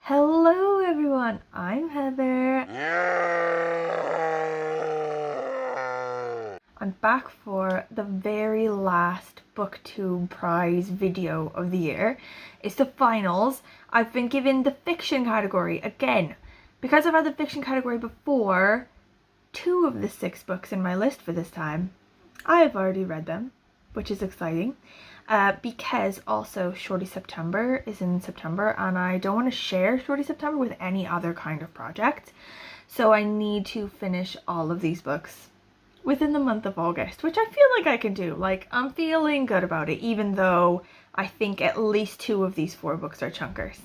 Hello everyone, I'm Heather. I'm back for the very last Booktube prize video of the year. It's the finals. I've been given the fiction category again. Because I've had the fiction category before, 2 of the 6 books in my list for this time, I have already read them, which is exciting. Because also Shorty September is in September and I don't want to share Shorty September with any other kind of project. So I need to finish all of these books within the month of August, which I feel like I can do. Like, I'm feeling good about it, even though I think at least 2 of these 4 books are chunkers.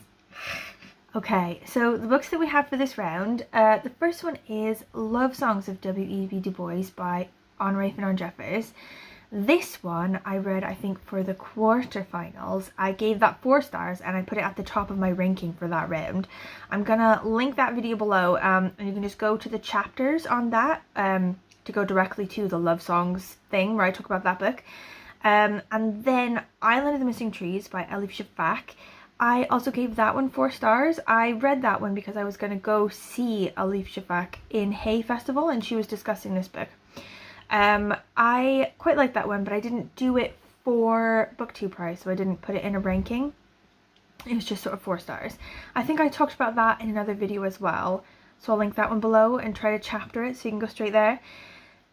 Okay, so the books that we have for this round, the first one is Love Songs of W.E.B. Du Bois by Honoré Fanonne Jeffers. This one I read, I think, for the quarterfinals. I gave that 4 stars and I put it at the top of my ranking for that round. I'm gonna link that video below and you can just go to the chapters on that to go directly to the Love Songs thing where I talk about that book. And then Island of the Missing Trees by Elif Shafak. I also gave that one 4 stars. I read that one because I was gonna go see Elif Shafak in Hay Festival and she was discussing this book. I quite like that one, but I didn't do it for Booktube prize, so I didn't put it in a ranking. It was just sort of 4 stars. I think I talked about that in another video as well, so I'll link that one below and try to chapter it so you can go straight there.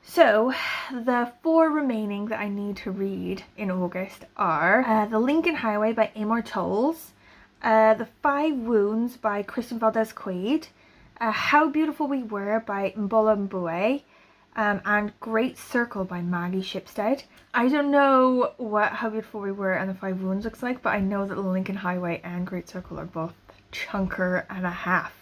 So the 4 remaining that I need to read in August are The Lincoln Highway by Amor, Towles, The 5 Wounds by Kristin Valdez Quade, How Beautiful We Were by Imbolo Mbue, and Great Circle by Maggie Shipstead. I don't know what How Beautiful We Were and The 5 Wounds looks like, but I know that The Lincoln Highway and Great Circle are both chunker and a half.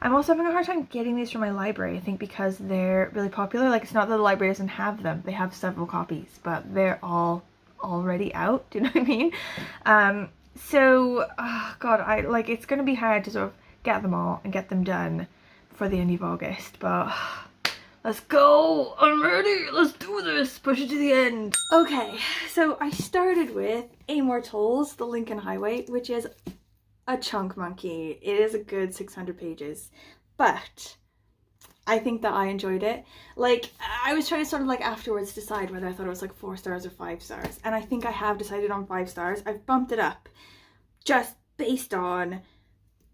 I'm also having a hard time getting these from my library, I think because they're really popular. Like, it's not that the library doesn't have them, they have several copies, but they're all already out, do you know what I mean? So, oh God, it's gonna be hard to sort of get them all and get them done before the end of August, but let's go! I'm ready! Let's do this! Push it to the end! Okay, so I started with Amor Towles, The Lincoln Highway, which is a chunk monkey. It is a good 600 pages, but I think that I enjoyed it. Like, I was trying to sort of like afterwards decide whether I thought it was like 4 stars or 5 stars, and I think I have decided on 5 stars. I've bumped it up just based on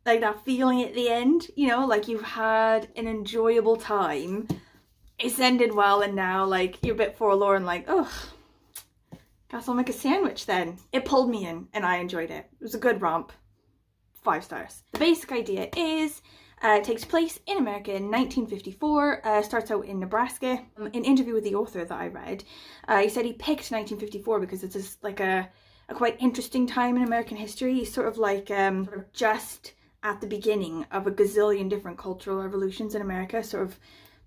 like that feeling at the end, you know, like you've had an enjoyable time, it's ended well, and now like you're a bit forlorn, like, oh, guess I'll make a sandwich then. It pulled me in and I enjoyed it. It was a good romp. 5 stars. The basic idea is it takes place in America in 1954, starts out in Nebraska. An interview with the author that I read, he said he picked 1954 because it's just like a quite interesting time in American history. He's sort of like sort of just at the beginning of a gazillion different cultural revolutions in America, sort of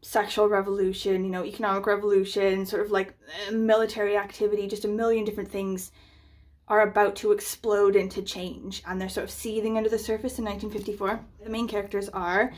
sexual revolution, you know, economic revolution, sort of like military activity, just a million different things are about to explode into change, and they're sort of seething under the surface in 1954. The main characters are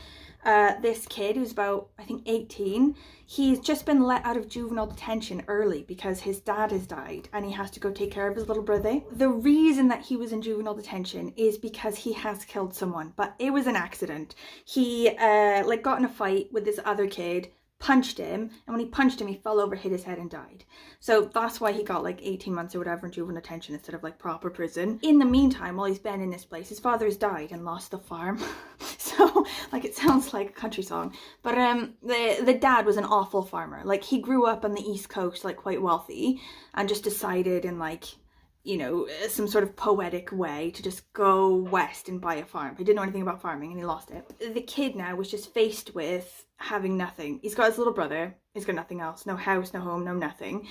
this kid who's about, I think, 18. He's just been let out of juvenile detention early because his dad has died and he has to go take care of his little brother. The reason that he was in juvenile detention is because he has killed someone, but it was an accident. He like got in a fight with this other kid, punched him, and when he punched him he fell over, hit his head and died. So that's why he got like 18 months or whatever in juvenile detention instead of like proper prison. In the meantime, while he's been in this place, his father has died and lost the farm. So like, it sounds like a country song, but the dad was an awful farmer. Like, he grew up on the East Coast, like quite wealthy, and just decided in like, you know, some sort of poetic way to just go west and buy a farm. He didn't know anything about farming and he lost it. The kid now was just faced with having nothing. He's got his little brother, he's got nothing else, no house, no home, no nothing.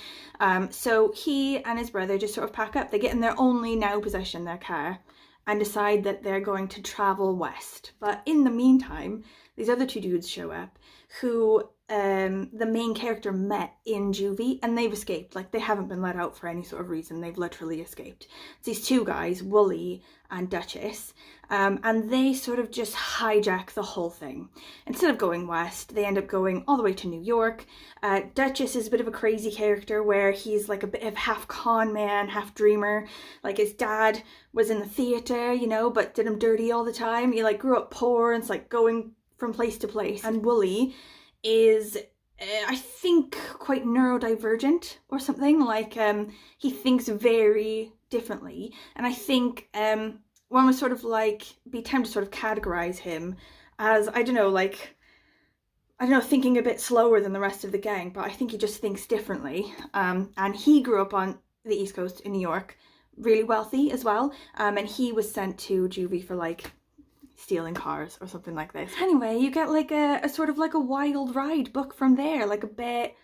So he and his brother just sort of pack up. They get in their only now possession, their car, and decide that they're going to travel west. But in the meantime, these other 2 dudes show up who the main character met in juvie, and they've escaped. Like, they haven't been let out for any sort of reason. They've literally escaped. It's these two guys, Wooly and Duchess, and they sort of just hijack the whole thing. Instead of going west, they end up going all the way to New York. Duchess is a bit of a crazy character where he's like a bit of half con man, half dreamer. Like, his dad was in the theatre, you know, but did him dirty all the time. He like grew up poor and it's like going from place to place. And Wooly is I think quite neurodivergent or something. Like, he thinks very differently, and I think one would sort of like be tempted to sort of categorize him as, I don't know, like, I don't know, thinking a bit slower than the rest of the gang, but I think he just thinks differently. And he grew up on the East Coast in New York, really wealthy as well, and he was sent to juvie for like stealing cars or something like this. Anyway, you get like a sort of like a wild ride book from there, like a bit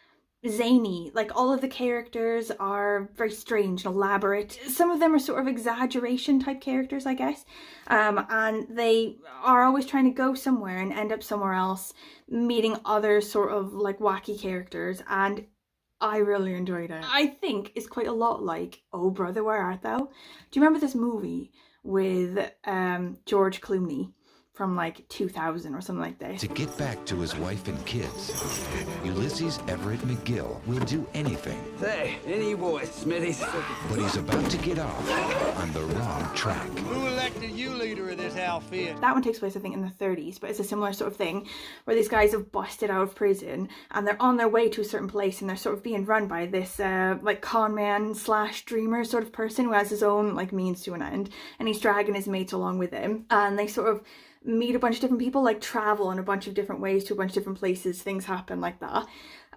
zany. Like, all of the characters are very strange and elaborate. Some of them are sort of exaggeration type characters, I guess, and they are always trying to go somewhere and end up somewhere else, meeting other sort of like wacky characters, and I really enjoyed it. I think it's quite a lot like Oh Brother, Where Art Thou? Do you remember this movie with George Clooney from like 2000 or something like this? To get back to his wife and kids, Ulysses Everett McGill will do anything. Hey, any boys, Smithies. But he's about to get off on the wrong track. Who elected you leader of this outfit? That one takes place, I think, in the 30s, but it's a similar sort of thing where these guys have busted out of prison and they're on their way to a certain place, and they're sort of being run by this like con man slash dreamer sort of person who has his own like means to an end, and he's dragging his mates along with him, and they sort of meet a bunch of different people, like travel in a bunch of different ways to a bunch of different places, things happen like that.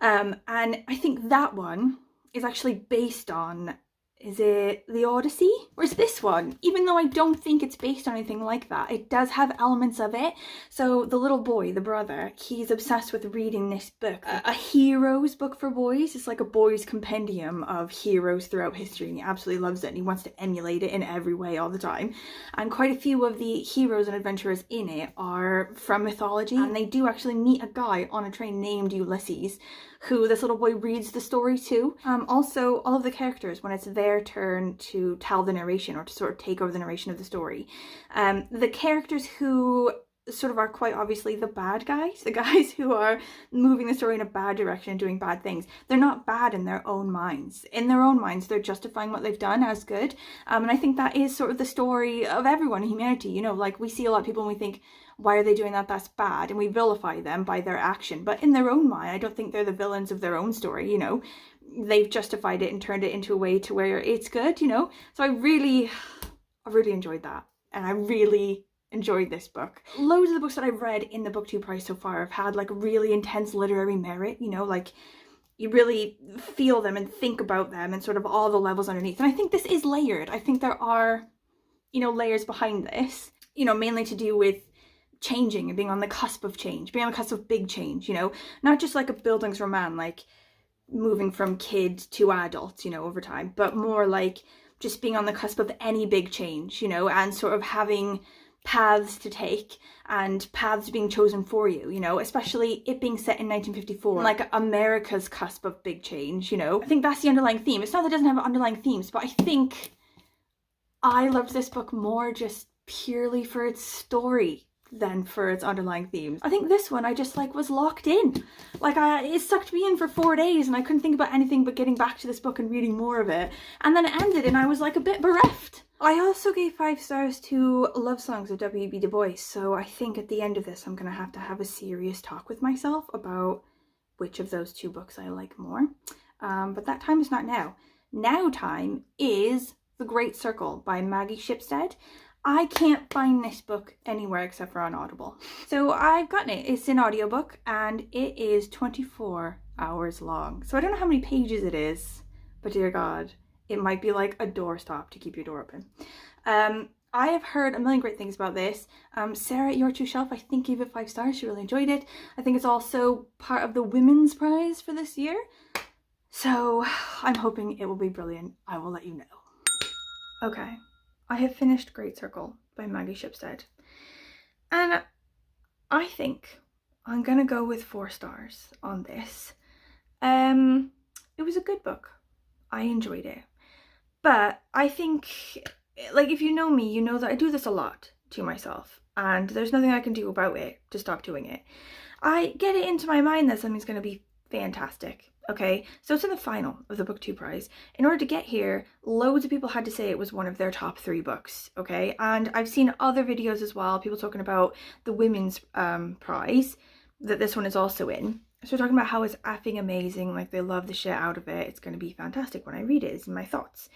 And I think that one is actually based on, is it The Odyssey? Whereas this one, even though I don't think it's based on anything like that, it does have elements of it. So the little boy, the brother, he's obsessed with reading this book, a heroes book for boys. It's like a boys' compendium of heroes throughout history, and he absolutely loves it, and he wants to emulate it in every way all the time. And quite a few of the heroes and adventurers in it are from mythology, and they do actually meet a guy on a train named Ulysses, who this little boy reads the story to. Also, all of the characters, when it's their turn to tell the narration or to sort of take over the narration of the story, the characters who sort of are quite obviously the bad guys, the guys who are moving the story in a bad direction and doing bad things, they're not bad in their own minds. In their own minds, they're justifying what they've done as good. And I think that is sort of the story of everyone in humanity. You know, like, we see a lot of people and we think, why are they doing that? That's bad. And we vilify them by their action. But in their own mind, I don't think they're the villains of their own story, you know. They've justified it and turned it into a way to where it's good, you know. So I really enjoyed that. And I really enjoyed this book. Loads of the books that I've read in the Booktube prize so far have had like really intense literary merit, you know, like you really feel them and think about them and sort of all the levels underneath. And I think this is layered. I think there are, you know, layers behind this, you know, mainly to do with changing and being on the cusp of change, being on the cusp of big change, you know, not just like a Bildungsroman, like moving from kid to adult, you know, over time, but more like just being on the cusp of any big change, you know, and sort of having paths to take and paths being chosen for you, you know, especially it being set in 1954, like America's cusp of big change, you know. I think that's the underlying theme. It's not that it doesn't have underlying themes, but I think I loved this book more just purely for its story than for its underlying themes. I think this one I just like was locked in. Like, it sucked me in for 4 days and I couldn't think about anything but getting back to this book and reading more of it. And then it ended and I was like a bit bereft. I also gave 5 stars to Love Songs of W.E.B. Du Bois, so I think at the end of this I'm gonna have a serious talk with myself about which of those 2 books I like more. But that time is not now. Now time is The Great Circle by Maggie Shipstead. I can't find this book anywhere except for on Audible. So I've gotten it. It's an audiobook and it is 24 hours long. So I don't know how many pages it is, but dear God, it might be like a doorstop to keep your door open. I have heard a million great things about this. Sarah at Your True Shelf, I think, gave it 5 stars. She really enjoyed it. I think it's also part of the Women's Prize for this year. So I'm hoping it will be brilliant. I will let you know. Okay. I have finished Great Circle by Maggie Shipstead, and I think I'm gonna go with 4 stars on this. It was a good book. I enjoyed it. But I think, like, if you know me, you know that I do this a lot to myself, and there's nothing I can do about it to stop doing it. I get it into my mind that something's going to be fantastic, okay? So it's in the final of the Booktube prize. In order to get here, loads of people had to say it was one of their top 3 books, okay? And I've seen other videos as well, people talking about the women's prize that this one is also in. So we're talking about how it's effing amazing, like they love the shit out of it. It's going to be fantastic when I read it, is my thoughts.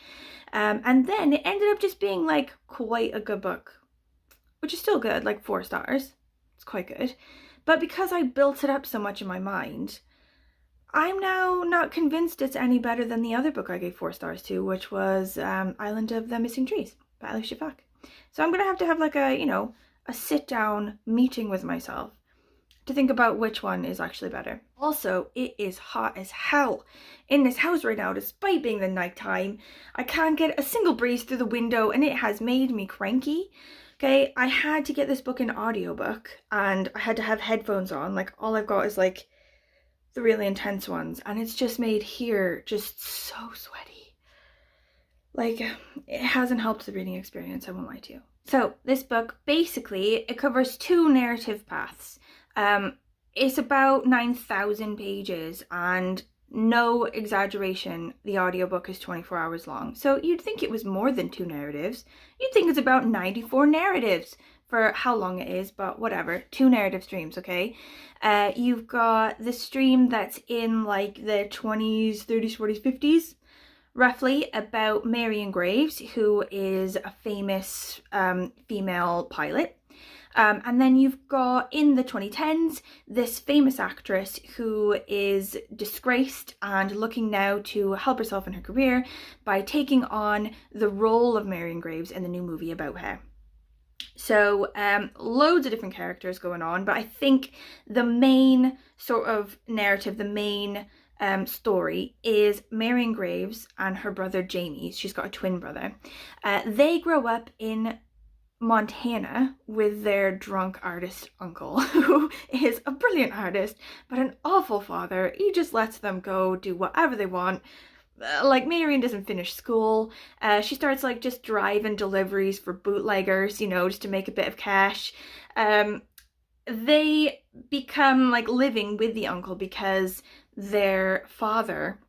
And then it ended up just being like quite a good book, which is still good, like 4 stars. It's quite good. But because I built it up so much in my mind, I'm now not convinced it's any better than the other book I gave 4 stars to, which was Island of the Missing Trees by Alicia Fack. So I'm going to have like a, you know, a sit down meeting with myself to think about which one is actually better. Also, it is hot as hell in this house right now, despite being the nighttime. I can't get a single breeze through the window and it has made me cranky. Okay, I had to get this book in audiobook and I had to have headphones on. Like, all I've got is like the really intense ones, and it's just made here just so sweaty. Like, it hasn't helped the reading experience, I won't lie to you. So this book, basically, it covers 2 narrative paths. It's about 9,000 pages, and no exaggeration, the audiobook is 24 hours long. So you'd think it was more than 2 narratives. You'd think it's about 94 narratives for how long it is, but whatever. 2 narrative streams, okay? You've got the stream that's in like the 20s, 30s, 40s, 50s, roughly, about Marion Graves, who is a famous female pilot. And then you've got, in the 2010s, this famous actress who is disgraced and looking now to help herself in her career by taking on the role of Marion Graves in the new movie about her. So loads of different characters going on, but I think the main sort of narrative, the main story is Marion Graves and her brother Jamie. She's got a twin brother. They grow up in Montana with their drunk artist uncle, who is a brilliant artist but an awful father. He just lets them go do whatever they want. Like, Marion doesn't finish school. She starts like just driving deliveries for bootleggers, you know, just to make a bit of cash. They become like living with the uncle because their father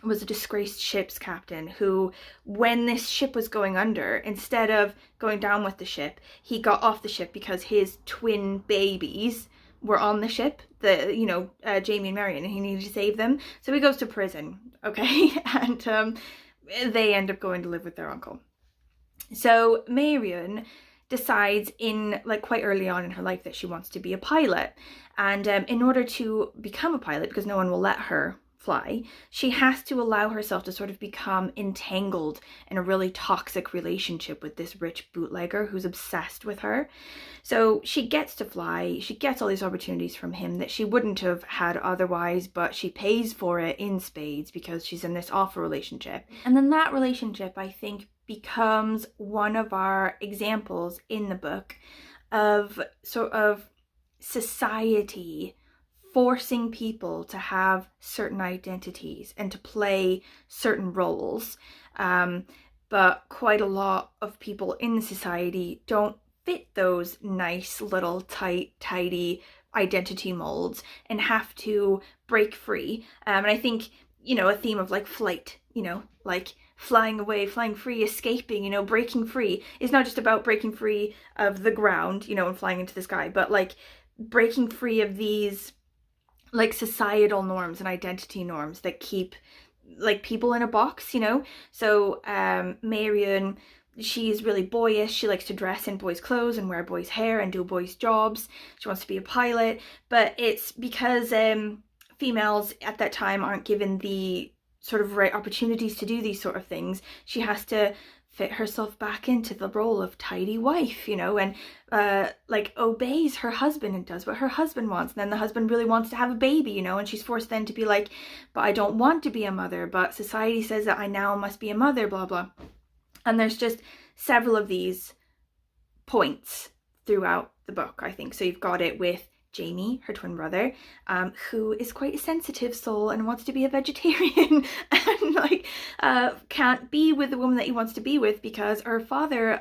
was a disgraced ship's captain who, when this ship was going under, instead of going down with the ship, he got off the ship because his twin babies were on the ship, Jamie and Marion, and he needed to save them. So he goes to prison, okay? And they end up going to live with their uncle. So Marion decides quite early on in her life that she wants to be a pilot. And in order to become a pilot, because no one will let her fly, she has to allow herself to sort of become entangled in a really toxic relationship with this rich bootlegger who's obsessed with her. So she gets to fly, she gets all these opportunities from him that she wouldn't have had otherwise, but she pays for it in spades because she's in this awful relationship. And then that relationship, I think, becomes one of our examples in the book of sort of society forcing people to have certain identities and to play certain roles. But quite a lot of people in society don't fit those nice little tidy identity molds and have to break free. And I think, a theme of like flight, like flying away, flying free, escaping, breaking free is not just about breaking free of the ground, and flying into the sky, but like breaking free of these like societal norms and identity norms that keep like people in a box, So Marion, she's really boyish. She likes to dress in boys' clothes and wear boys' hair and do boys' jobs. She wants to be a pilot, but it's because females at that time aren't given the sort of right opportunities to do these sort of things. She has to fit herself back into the role of tidy wife, and like obeys her husband and does what her husband wants. And then the husband really wants to have a baby, and she's forced then to be like, but I don't want to be a mother, but society says that I now must be a mother, blah, blah. And there's just several of these points throughout the book, I think. So you've got it with Jamie, her twin brother, who is quite a sensitive soul and wants to be a vegetarian and like can't be with the woman that he wants to be with because her father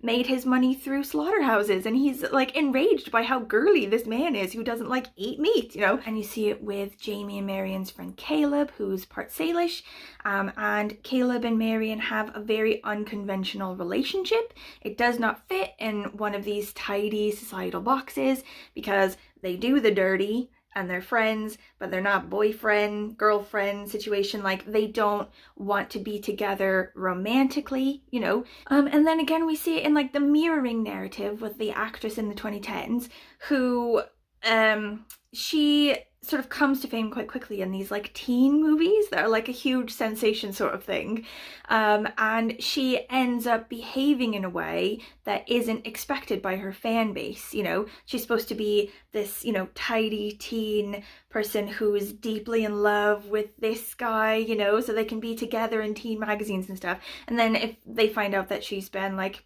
made his money through slaughterhouses, and he's like enraged by how girly this man is who doesn't like eat meat, you know. And you see it with Jamie and Marion's friend Caleb, who's part Salish, and Caleb and Marion have a very unconventional relationship. It does not fit in one of these tidy societal boxes because they do the dirty and they're friends, but they're not boyfriend, girlfriend situation. Like, they don't want to be together romantically, you know. And then again, we see it in like the mirroring narrative with the actress in the 2010s who, she sort of comes to fame quite quickly in these like teen movies that are like a huge sensation sort of thing, and she ends up behaving in a way that isn't expected by her fan base. You know, she's supposed to be this, you know, tidy teen person who is deeply in love with this guy, you know, so they can be together in teen magazines and stuff. And then if they find out that she's been like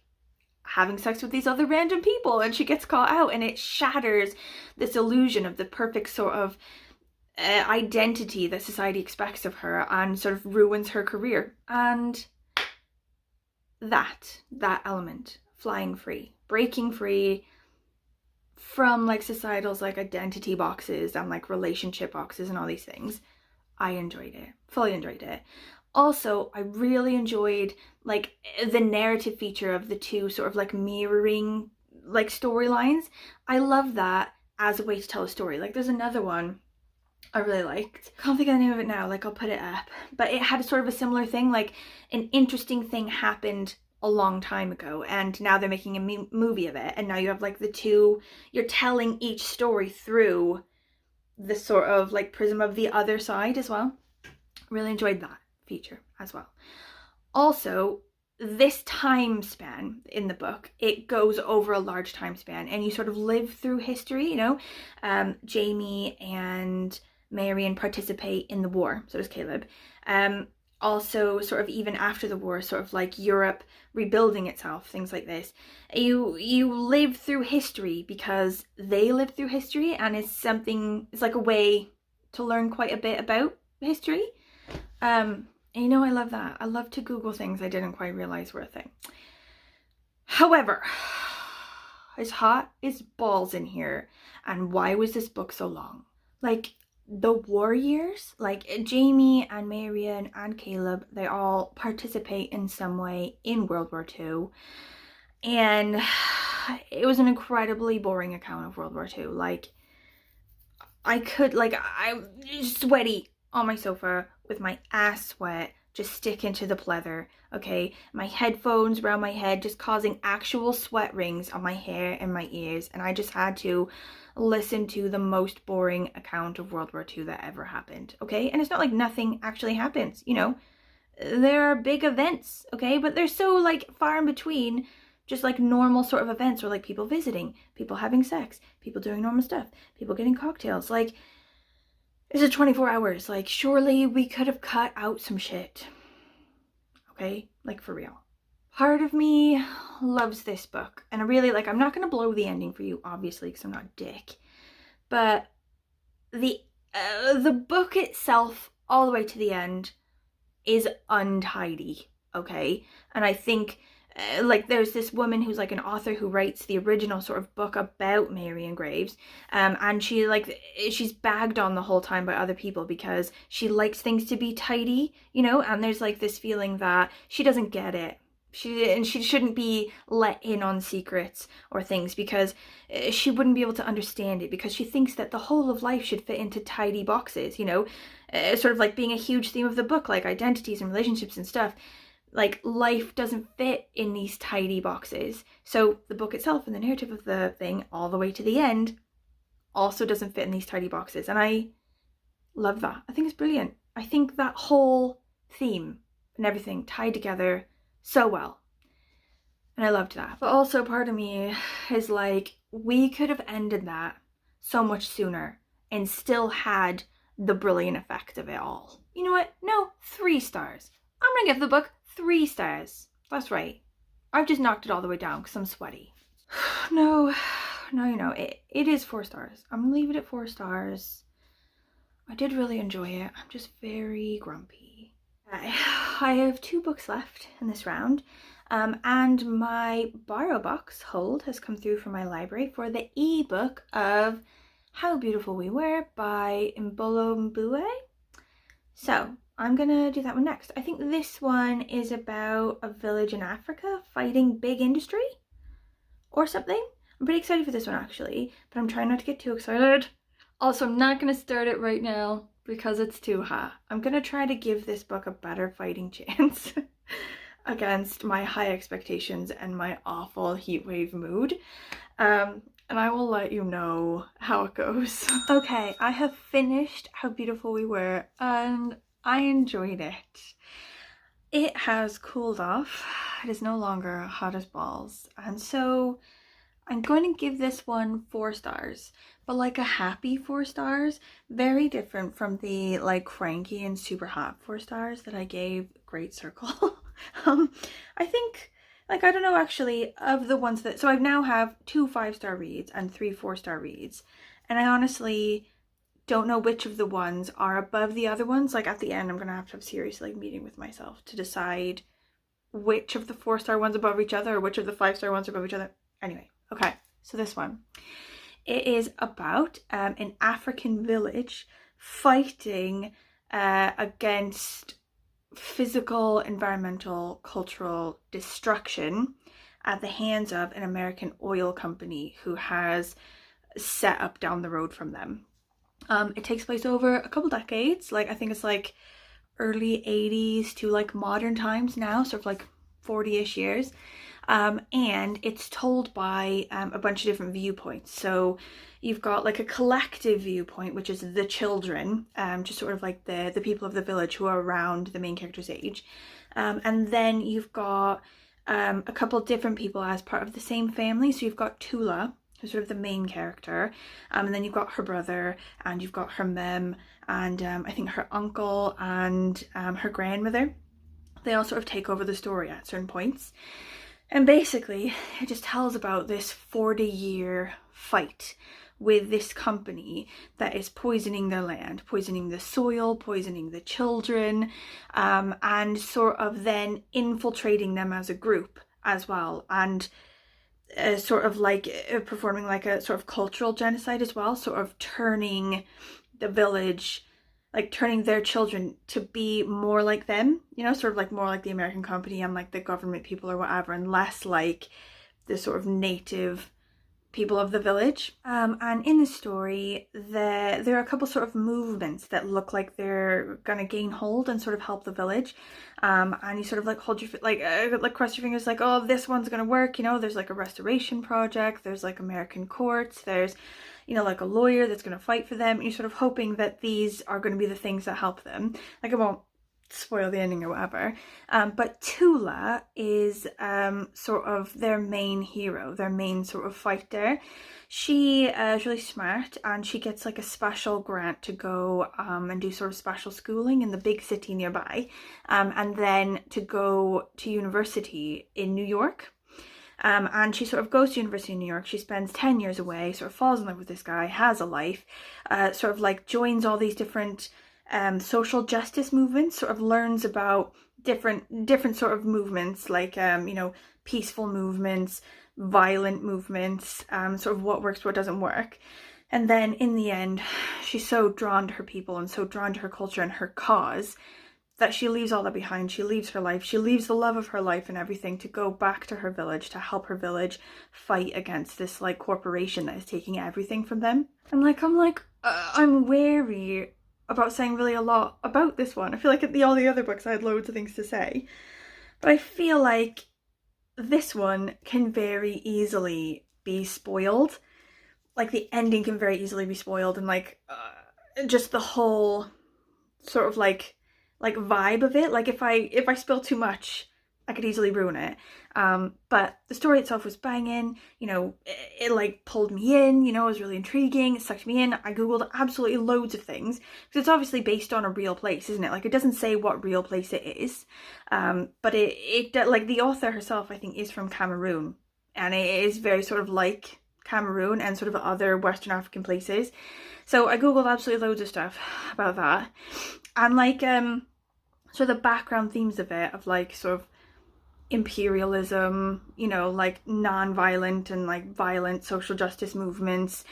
having sex with these other random people and she gets caught out, and it shatters this illusion of the perfect sort of identity that society expects of her and sort of ruins her career. And that element, flying free, breaking free from like societal's like identity boxes and like relationship boxes and all these things, I enjoyed it, fully enjoyed it. Also, I really enjoyed like the narrative feature of the two sort of like mirroring like storylines. I love that as a way to tell a story. Like, there's another one I really liked. Can't think of the name of it now, like I'll put it up. But it had sort of a similar thing, like an interesting thing happened a long time ago and now they're making a movie of it, and now you have like the two, you're telling each story through the sort of like prism of the other side as well. Really enjoyed that feature as well. Also, this time span in the book, it goes over a large time span and you sort of live through history, you know. Jamie and Marion participate in the war, so does Caleb. Also, sort of even after the war, sort of like Europe rebuilding itself, things like this. You live through history because they live through history, and it's something, it's like a way to learn quite a bit about history. And you know, I love that. I love to Google things I didn't quite realize were a thing. However, it's hot as balls in here. And why was this book so long? Like, the war years, like Jamie and Marion and Caleb, they all participate in some way in World War II. And it was an incredibly boring account of World War II. Like, I'm sweaty on my sofa with my ass wet, just sticking to the pleather, okay? My headphones around my head just causing actual sweat rings on my hair and my ears, and I just had to listen to the most boring account of World War II that ever happened, okay? And it's not like nothing actually happens, you know? There are big events, okay? But they're so like far in between just like normal sort of events, or like people visiting, people having sex, people doing normal stuff, people getting cocktails. Like, this is 24 hours. Like, surely we could have cut out some shit. Okay? Like, for real. Part of me loves this book. And I really, like, I'm not going to blow the ending for you, obviously, because I'm not a dick. But the book itself, all the way to the end, is untidy. Okay? And I think like, there's this woman who's like an author who writes the original sort of book about Marion Graves, and she's bagged on the whole time by other people because she likes things to be tidy, you know. And there's like this feeling that she doesn't get it, she shouldn't be let in on secrets or things because she wouldn't be able to understand it, because she thinks that the whole of life should fit into tidy boxes, you know. Sort of like being a huge theme of the book, like identities and relationships and stuff. Like, life doesn't fit in these tidy boxes. So the book itself and the narrative of the thing, all the way to the end, also doesn't fit in these tidy boxes. And I love that. I think it's brilliant. I think that whole theme and everything tied together so well. And I loved that. But also part of me is like, we could have ended that so much sooner and still had the brilliant effect of it all. You know what? No, 3 stars. I'm gonna give the book 3 stars. That's right. I've just knocked it all the way down because I'm sweaty. No no, it is 4 stars. I'm gonna leave it at 4 stars. I did really enjoy it. I'm just very grumpy. I have 2 books left in this round, and my borrow box hold has come through from my library for the ebook of How Beautiful We Were by Imbolo Mbue. So I'm gonna do that one next. I think this one is about a village in Africa fighting big industry or something. I'm pretty excited for this one actually, but I'm trying not to get too excited. Also, I'm not gonna start it right now because it's too hot. I'm gonna try to give this book a better fighting chance against my high expectations and my awful heatwave mood. And I will let you know how it goes. Okay, I have finished How Beautiful We Were and I enjoyed it. It has cooled off. It is no longer hot as balls. And so I'm going to give this one 4 stars, but like a happy 4 stars, very different from the like cranky and super hot 4 stars that I gave Great Circle. I think, like, I don't know actually, of the ones that, so I now have 2 5-star reads and 3 4-star reads, and I honestly don't know which of the ones are above the other ones. Like at the end I'm gonna have to have serious like meeting with myself to decide which of the 4-star ones above each other or which of the 5-star ones are above each other. Anyway, okay, so this one, it is about an African village fighting against physical, environmental, cultural destruction at the hands of an American oil company who has set up down the road from them. It takes place over a couple decades, like I think it's like early 80s to like modern times now, sort of like 40-ish years. And it's told by a bunch of different viewpoints. So you've got like a collective viewpoint, which is the children, just sort of like the people of the village who are around the main character's age. And then you've got a couple different people as part of the same family. So you've got Tula, who's sort of the main character, and then you've got her brother, and you've got her mem, and I think her uncle and her grandmother. They all sort of take over the story at certain points. And basically, it just tells about this 40-year fight with this company that is poisoning their land, poisoning the soil, poisoning the children, and sort of then infiltrating them as a group as well, and sort of like performing like a sort of cultural genocide as well, sort of turning the village, like turning their children to be more like them, you know, sort of like more like the American company and like the government people or whatever, and less like the sort of native people of the village. And in the story, there are a couple sort of movements that look like they're gonna gain hold and sort of help the village. And you sort of like hold your like cross your fingers, like, oh, this one's gonna work, you know. There's like a restoration project, there's like American courts, there's, you know, like a lawyer that's gonna fight for them, and you're sort of hoping that these are gonna be the things that help them. Like, I won't spoil the ending or whatever, but Tula is sort of their main hero, their main sort of fighter. She is really smart, and she gets like a special grant to go and do sort of special schooling in the big city nearby, and then to go to university in New York. And she sort of goes to university in New York. She spends 10 years away, sort of falls in love with this guy, has a life, sort of like joins all these different social justice movements, sort of learns about different sort of movements, like you know, peaceful movements, violent movements, sort of what works, what doesn't work. And then in the end, she's so drawn to her people and so drawn to her culture and her cause that she leaves all that behind. She leaves her life, she leaves the love of her life and everything to go back to her village, to help her village fight against this like corporation that is taking everything from them. And like I'm wary about saying really a lot about this one. I feel like all the other books I had loads of things to say, but I feel like this one can very easily be spoiled. Like the ending can very easily be spoiled, and like just the whole sort of like vibe of it. Like if I spill too much, I could easily ruin it. But the story itself was banging, you know, it like pulled me in, you know, it was really intriguing, it sucked me in. I googled absolutely loads of things, because it's obviously based on a real place, isn't it? Like it doesn't say what real place it is, but it like the author herself, I think, is from Cameroon, and it is very sort of like Cameroon and sort of other Western African places. So I googled absolutely loads of stuff about that, and like so the background themes of it, of like sort of imperialism, you know, like non-violent and like violent social justice movements,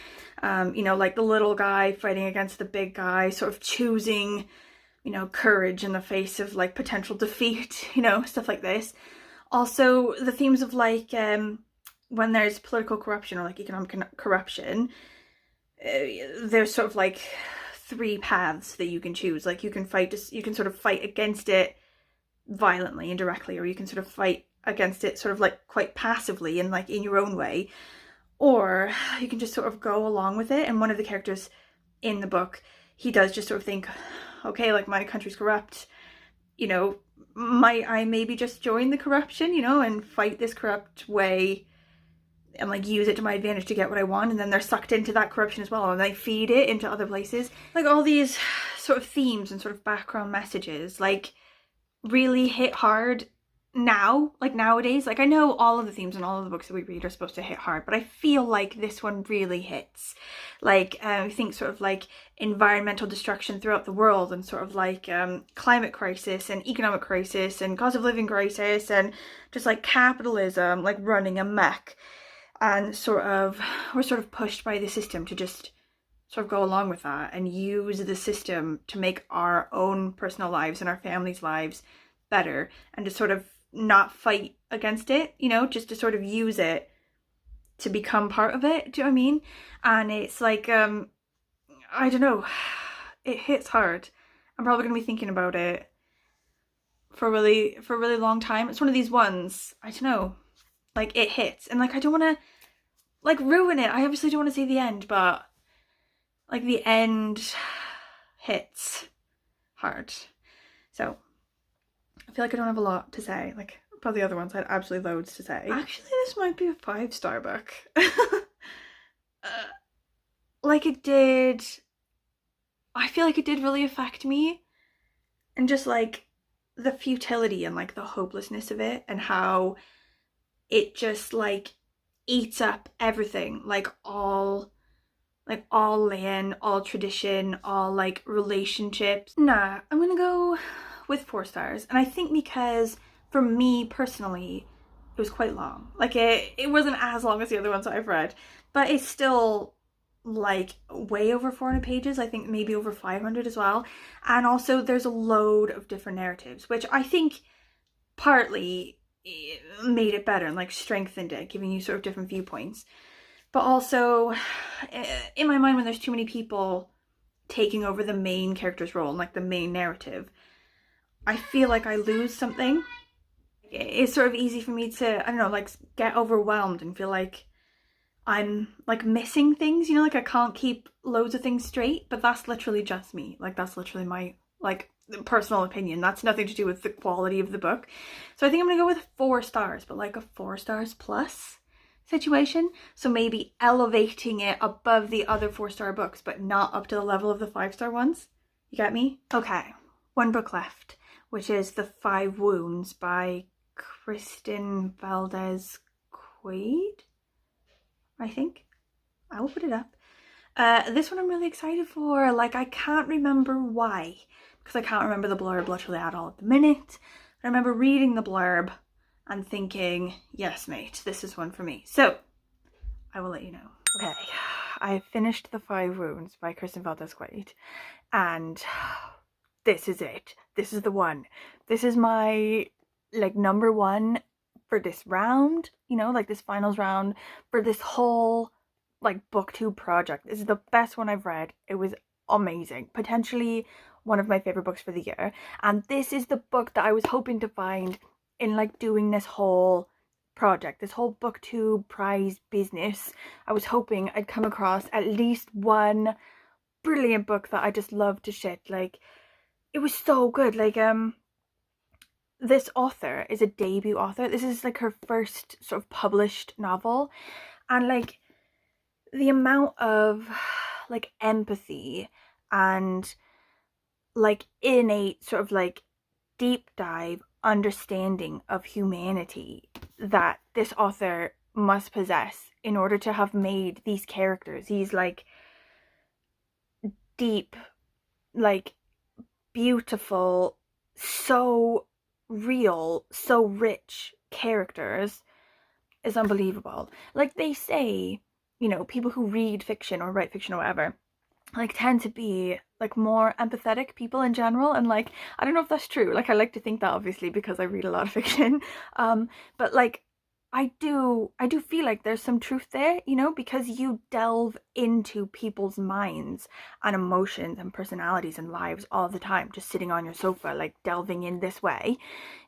you know, like the little guy fighting against the big guy, sort of choosing, you know, courage in the face of like potential defeat, you know, stuff like this. Also the themes of like when there's political corruption or like economic corruption, there's sort of like 3 paths that you can choose. Like you can sort of fight against it violently and directly, or you can sort of fight against it sort of like quite passively and like in your own way, or you can just sort of go along with it. And one of the characters in the book, he does just sort of think, okay, like my country's corrupt, you know, might I maybe just join the corruption, you know, and fight this corrupt way and like use it to my advantage to get what I want. And then they're sucked into that corruption as well, and they feed it into other places. Like all these sort of themes and sort of background messages like really hit hard now, like nowadays. Like I know all of the themes and all of the books that we read are supposed to hit hard, but I feel like this one really hits. Like I think sort of like environmental destruction throughout the world, and sort of like climate crisis and economic crisis and cost of living crisis, and just like capitalism like running amok, and sort of we're sort of pushed by the system to just sort of go along with that and use the system to make our own personal lives and our families' lives better, and to sort of not fight against it, you know, just to sort of use it to become part of it. Do you know what I mean? And it's like, I don't know, it hits hard. I'm probably going to be thinking about it for a really long time. It's one of these ones, I don't know, like it hits, and like I don't want to like ruin it. I obviously don't want to say the end, but like the end hits hard. So I feel like I don't have a lot to say. Like probably the other ones I had absolutely loads to say. Actually, this might be a 5-star book. Like it did, I feel like it did really affect me, and just like the futility and like the hopelessness of it, and how it just like eats up everything, like all land, all tradition, all like relationships. Nah, I'm gonna go with 4 stars. And I think because for me personally, it was quite long. Like it wasn't as long as the other ones that I've read, but it's still like way over 400 pages. I think maybe over 500 as well. And also there's a load of different narratives, which I think partly made it better and like strengthened it, giving you sort of different viewpoints. But also, in my mind, when there's too many people taking over the main character's role and like the main narrative, I feel like I lose something. It's sort of easy for me to, I don't know, like get overwhelmed and feel like I'm like missing things, you know, like I can't keep loads of things straight. But that's literally just me. Like that's literally my like personal opinion. That's nothing to do with the quality of the book. So I think I'm gonna go with 4 stars, but like a 4 stars plus situation. So maybe elevating it above the other 4-star books, but not up to the level of the 5-star ones. You get me? Okay, one book left, which is The 5 Wounds by Kristin Valdez Quade, I think. I will put it up. This one I'm really excited for. Like I can't remember why, because I can't remember the blurb literally at all at the minute. I remember reading the blurb and thinking, yes mate, this is one for me. So I will let you know. Okay, I finished The 5 Wounds by Kristin Valdez Quade, and this is it. This is the one. This is my like number 1 for this round, you know, like this finals round, for this whole like booktube project. This is the best one I've read. It was amazing. Potentially one of my favorite books for the year. And this is the book that I was hoping to find in like doing this whole project, this whole booktube prize business. I was hoping I'd come across at least one brilliant book that I just loved to shit. Like it was so good. Like this author is a debut author. This is like her first sort of published novel, and like the amount of like empathy and like innate sort of like deep dive understanding of humanity that this author must possess in order to have made these characters, these like deep, like beautiful, so real, so rich characters, is unbelievable. Like they say, you know, people who read fiction or write fiction or whatever, like tend to be like more empathetic people in general, and like I don't know if that's true. Like I like to think that, obviously, because I read a lot of fiction, but like I do feel like there's some truth there, you know, because you delve into people's minds and emotions and personalities and lives all the time, just sitting on your sofa, like delving in this way.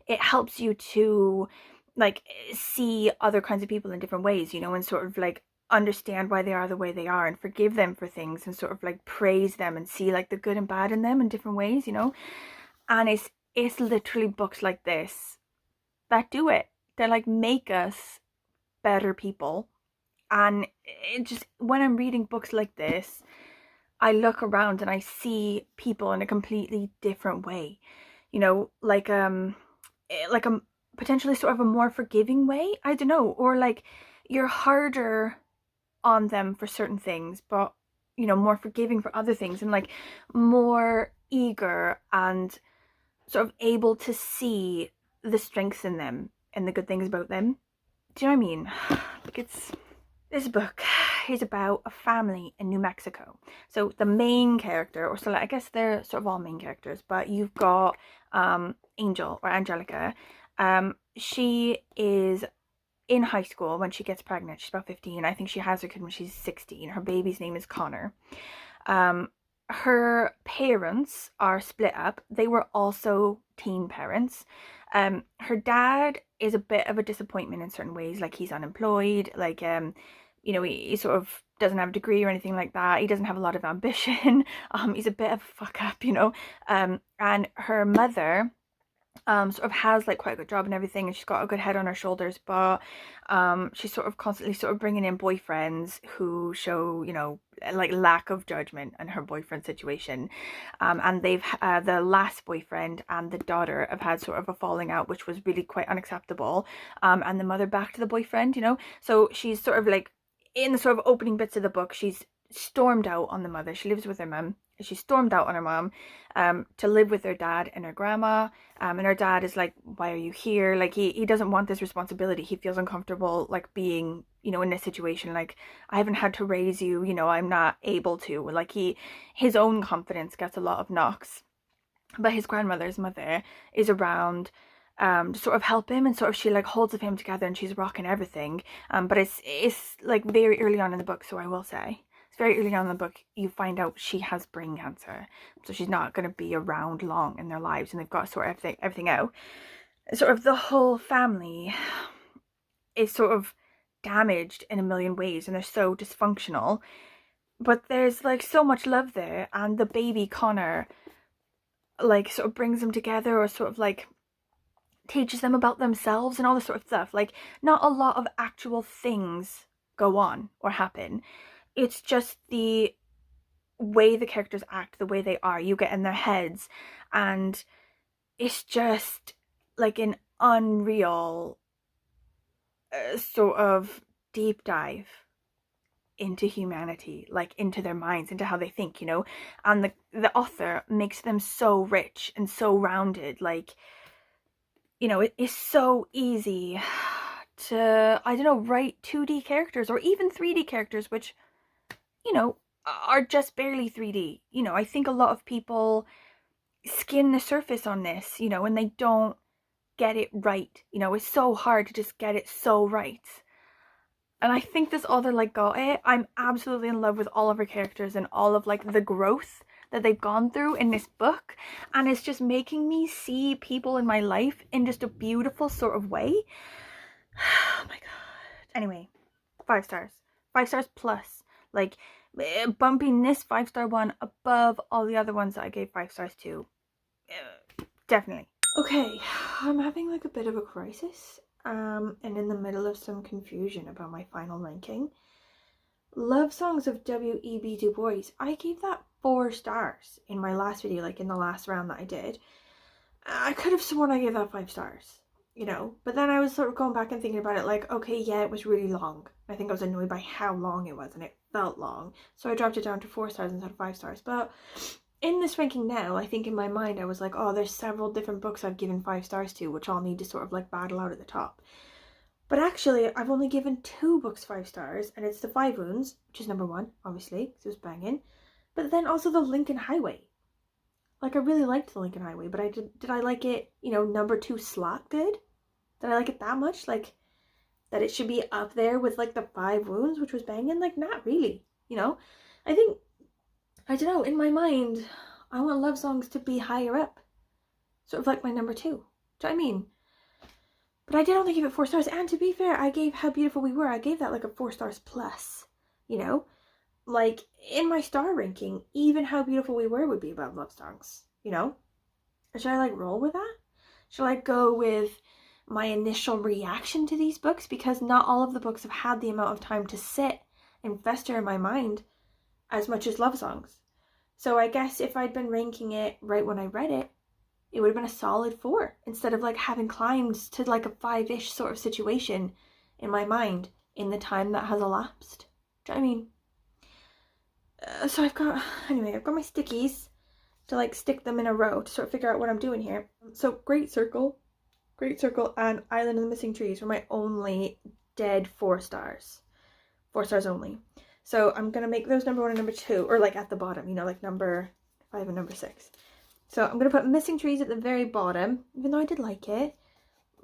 It helps you to like see other kinds of people in different ways, you know, and sort of like understand why they are the way they are and forgive them for things and sort of like praise them and see like the good and bad in them in different ways, you know. And it's literally books like this that do it. They're like make us better people. And it just, when I'm reading books like this, I look around and I see people in a completely different way, you know, like a potentially sort of a more forgiving way, I don't know, or like you're harder on them for certain things, but you know, more forgiving for other things, and like more eager and sort of able to see the strengths in them and the good things about them. Do you know what I mean? Like this book is about a family in New Mexico. So the main character, or so I guess they're sort of all main characters, but you've got Angel or Angelica. She is in high school when she gets pregnant. She's about 15. I think she has her kid when she's 16. Her baby's name is Connor. Her parents are split up. They were also teen parents. Her dad is a bit of a disappointment in certain ways. Like he's unemployed. Like you know, he sort of doesn't have a degree or anything like that. He doesn't have a lot of ambition. He's a bit of a fuck up, you know. And her mother sort of has like quite a good job and everything, and she's got a good head on her shoulders, but she's sort of constantly sort of bringing in boyfriends who show, you know, like lack of judgment in her boyfriend situation, and they've the last boyfriend and the daughter have had sort of a falling out, which was really quite unacceptable, and the mother back to the boyfriend, you know. So she's sort of like in the sort of opening bits of the book, she's stormed out on the mother. She lives with her mum. She stormed out on her mom to live with her dad and her grandma, and her dad is like, why are you here? Like he doesn't want this responsibility. He feels uncomfortable like being, you know, in this situation. Like, I haven't had to raise you, you know, I'm not able to. Like his own confidence gets a lot of knocks, but his grandmother's mother is around to sort of help him, and sort of she like holds him together, and she's rocking everything. But it's like very early on in the book, so I will say it's very early on in the book, you find out she has brain cancer, so she's not going to be around long in their lives, and they've got to sort everything out. Sort of the whole family is sort of damaged in a million ways, and they're so dysfunctional, but there's like so much love there, and the baby Connor like sort of brings them together, or sort of like teaches them about themselves and all this sort of stuff. Like, not a lot of actual things go on or happen. It's just the way the characters act, the way they are, you get in their heads, and it's just like an unreal sort of deep dive into humanity, like into their minds, into how they think, you know. And the author makes them so rich and so rounded. Like, you know, it is so easy to, I don't know, write 2D characters or even 3D characters, which, you know, are just barely 3D. You know, I think a lot of people skim the surface on this, you know, and they don't get it right. You know, it's so hard to just get it so right. And I think this author like got it. I'm absolutely in love with all of her characters and all of like the growth that they've gone through in this book, and it's just making me see people in my life in just a beautiful sort of way. Oh my god. Anyway, 5 stars. 5 stars plus. Like, bumping this 5-star one above all the other ones that I gave 5 stars to. Definitely. Okay, I'm having like a bit of a crisis, and in the middle of some confusion about my final ranking. Love Songs of W.E.B. Du Bois, I gave that 4 stars in my last video, like in the last round that I did. I could have sworn I gave that 5 stars. you know. But then I was sort of going back and thinking about it, like, okay, yeah, it was really long. I think I was annoyed by how long it was, and it felt long. So I dropped it down to 4 stars instead of 5 stars. But in this ranking now, I think in my mind I was like, oh, there's several different books I've given 5 stars to, which all need to sort of like battle out at the top. But actually, I've only given 2 books 5 stars, and it's The 5 Wounds, which is number 1, obviously, because it was banging. But then also The Lincoln Highway. Like, I really liked The Lincoln Highway, but did I like it, you know, number 2 slot good? Did I like it that much? Like, that it should be up there with, like, The 5 Wounds, which was banging? Like, not really, you know? I think, I don't know, in my mind, I want Love Songs to be higher up. Sort of like my number 2. Do you know what I mean? But I did only give it 4 stars, and to be fair, I gave How Beautiful We Were, I gave that like a 4 stars plus, you know? Like, in my star ranking, even How Beautiful We Were would be above Love Songs, you know? Or should I, like, roll with that? Should I go with my initial reaction to these books? Because not all of the books have had the amount of time to sit and fester in my mind as much as Love Songs. So I guess if I'd been ranking it right when I read it, it would have been a solid 4, instead of, like, having climbed to, like, a 5-ish sort of situation in my mind in the time that has elapsed. Do you know what I mean? So I've got my stickies to, like, stick them in a row to sort of figure out what I'm doing here. So Great Circle, and Island of the Missing Trees were my only dead 4 stars. 4 stars only. So I'm going to make those number 1 and number 2, or, like, at the bottom, you know, like number 5 and number 6. So I'm going to put Missing Trees at the very bottom, even though I did like it.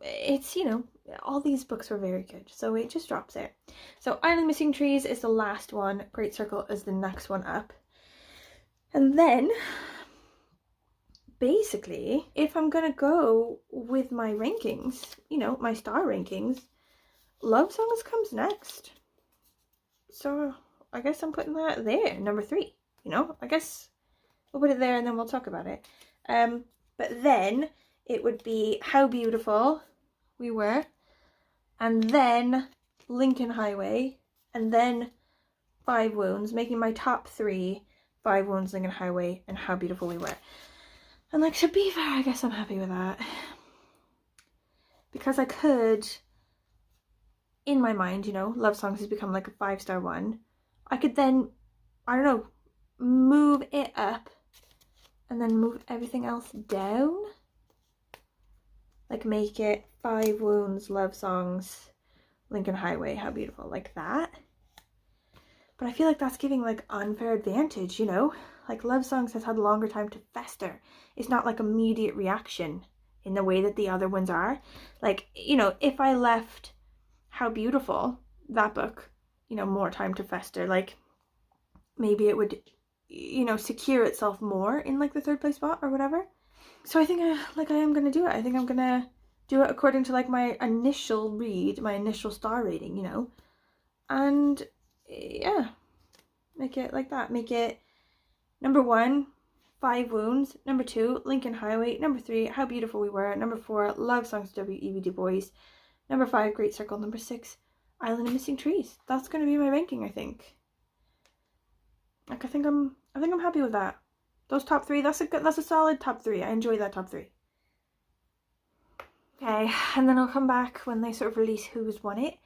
It's, you know, all these books were very good, so it just drops it. So Island Missing Trees is the last one, Great Circle is the next one up. And then, basically, if I'm gonna go with my rankings, you know, my star rankings, Love Songs comes next. So I guess I'm putting that there, number 3, you know, I guess we'll put it there and then we'll talk about it. But then it would be How Beautiful We Were, and then Lincoln Highway, and then 5 Wounds, making my top 3 5 Wounds, Lincoln Highway, and How Beautiful We Were. And, like, to be fair, I guess I'm happy with that. Because I could, in my mind, you know, Love Songs has become like a 5-star one. I could then, I don't know, move it up and then move everything else down. Like, make it 5 Wounds, Love Songs, Lincoln Highway, How Beautiful, like that. But I feel like that's giving, like, unfair advantage, you know? Like, Love Songs has had longer time to fester. It's not, like, immediate reaction in the way that the other ones are. Like, you know, if I left How Beautiful, that book, you know, more time to fester, like, maybe it would, you know, secure itself more in, like, the 3rd place spot or whatever. So I think I am going to do it. I think I'm going to do it according to, like, my initial read, my initial star rating, you know. And, yeah, make it like that. Make it number 1, 5 Wounds. Number 2, Lincoln Highway. Number 3, How Beautiful We Were. Number 4, Love Songs, W.E.B. Du Bois. Number 5, Great Circle. Number 6, Island of Missing Trees. That's going to be my ranking, I think. Like, I think I'm happy with that. Those top 3, that's a solid top 3. I enjoy that top 3. Okay, and then I'll come back when they sort of release who's won it.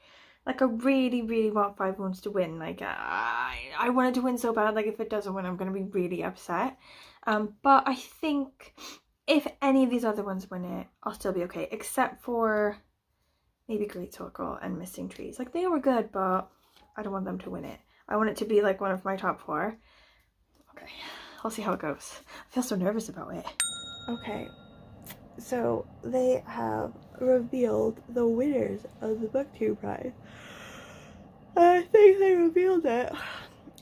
Like, I really, really want 5 Wounds to win. Like, I want it to win so bad. Like, if it doesn't win, I'm going to be really upset. But I think if any of these other ones win it, I'll still be okay. Except for maybe Great Circle and Missing Trees. Like, they were good, but I don't want them to win it. I want it to be, like, one of my top 4. Okay, I'll see how it goes. I feel so nervous about it. Okay, so they have revealed the winners of the Booktube prize. I think they revealed it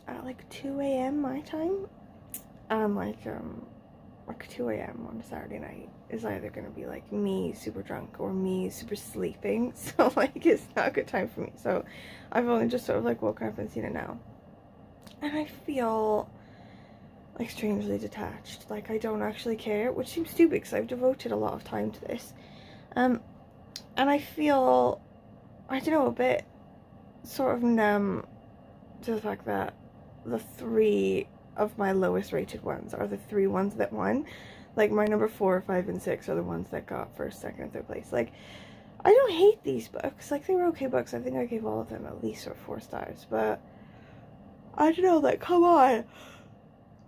at like 2 a.m. my time. Like 2 a.m. on a Saturday night is either gonna be like me super drunk or me super sleeping. So, like, it's not a good time for me. So I've only just sort of like woken up and seen it now. And I feel like strangely detached. Like, I don't actually care, which seems stupid because I've devoted a lot of time to this. And I feel, I don't know, a bit sort of numb to the fact that the 3 of my lowest rated ones are the 3 ones that won. Like, my number 4, 5, and 6 are the ones that got 1st, 2nd, and 3rd place. Like, I don't hate these books. Like, they were okay books. I think I gave all of them at least 4 stars, but I don't know, like, come on.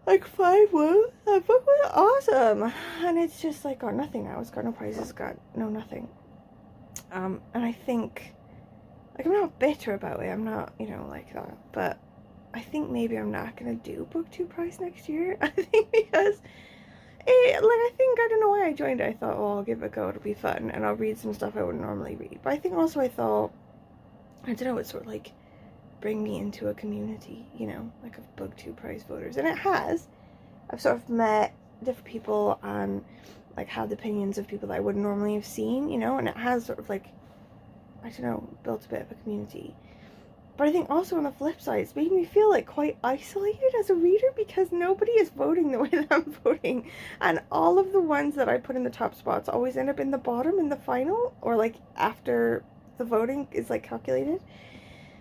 Like, 5 was, that book was awesome. And it's just, like, got nothing now. It's got no prizes, got no nothing. And I think, like, I'm not bitter about it. I'm not, you know, like that. But I think maybe I'm not going to do Booktube prize next year. I think because I don't know why I joined it. I thought, oh, I'll give it a go, it'll be fun, and I'll read some stuff I wouldn't normally read. But I think also I thought, I don't know, it's sort of like bring me into a community, you know, like of Booktube prize voters. And it has. I've sort of met different people and like had opinions of people that I wouldn't normally have seen, you know, and it has sort of like, I don't know, built a bit of a community. But I think also on the flip side, it's made me feel like quite isolated as a reader because nobody is voting the way that I'm voting. And all of the ones that I put in the top spots always end up in the bottom in the final, or like after the voting is like calculated.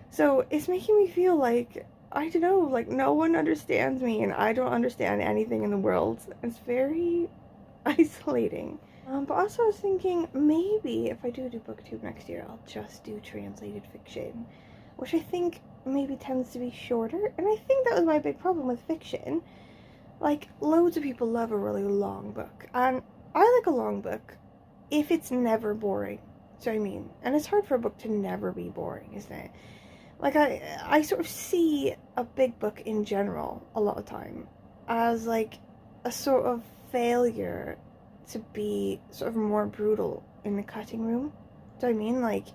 So it's making me feel like, I don't know, like no one understands me and I don't understand anything in the world. It's very isolating. But also I was thinking maybe if I do Booktube next year, I'll just do translated fiction, which I think maybe tends to be shorter. And I think that was my big problem with fiction. Like, loads of people love a really long book, and I like a long book if it's never boring. Do you know what I mean? And it's hard for a book to never be boring, isn't it? Like, I sort of see a big book in general a lot of time as like a sort of failure to be sort of more brutal in the cutting room. Do you know what I mean? Like,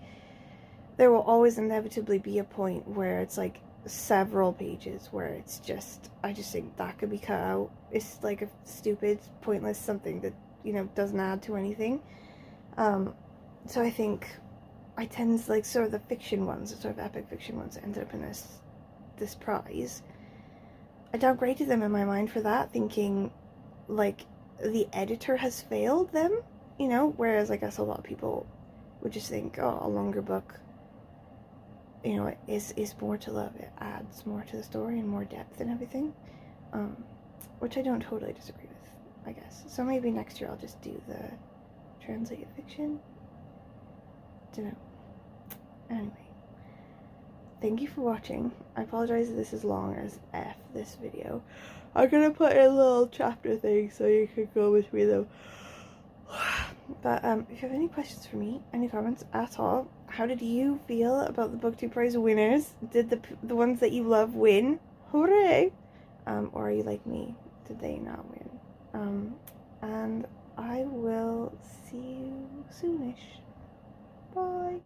there will always inevitably be a point where it's like several pages where it's just, I just think that could be cut out. It's like a stupid, pointless something that, you know, doesn't add to anything. So I think I tend to like sort of the fiction ones, the sort of epic fiction ones that ended up in this prize. I downgraded them in my mind for that, thinking like the editor has failed them, you know, whereas I guess a lot of people would just think, oh, a longer book, you know, is more to love. It adds more to the story and more depth and everything, which I don't totally disagree with, I guess. So maybe next year I'll just do the translated fiction. Dunno. Anyway, thank you for watching. I apologize if this is long as F, this video. I'm gonna put in a little chapter thing so you can go with me though. But if you have any questions for me, any comments at all, how did you feel about the Booktube prize winners? Did the ones that you love win? Hooray! Or are you like me? Did they not win? And I will see you soonish. Bye!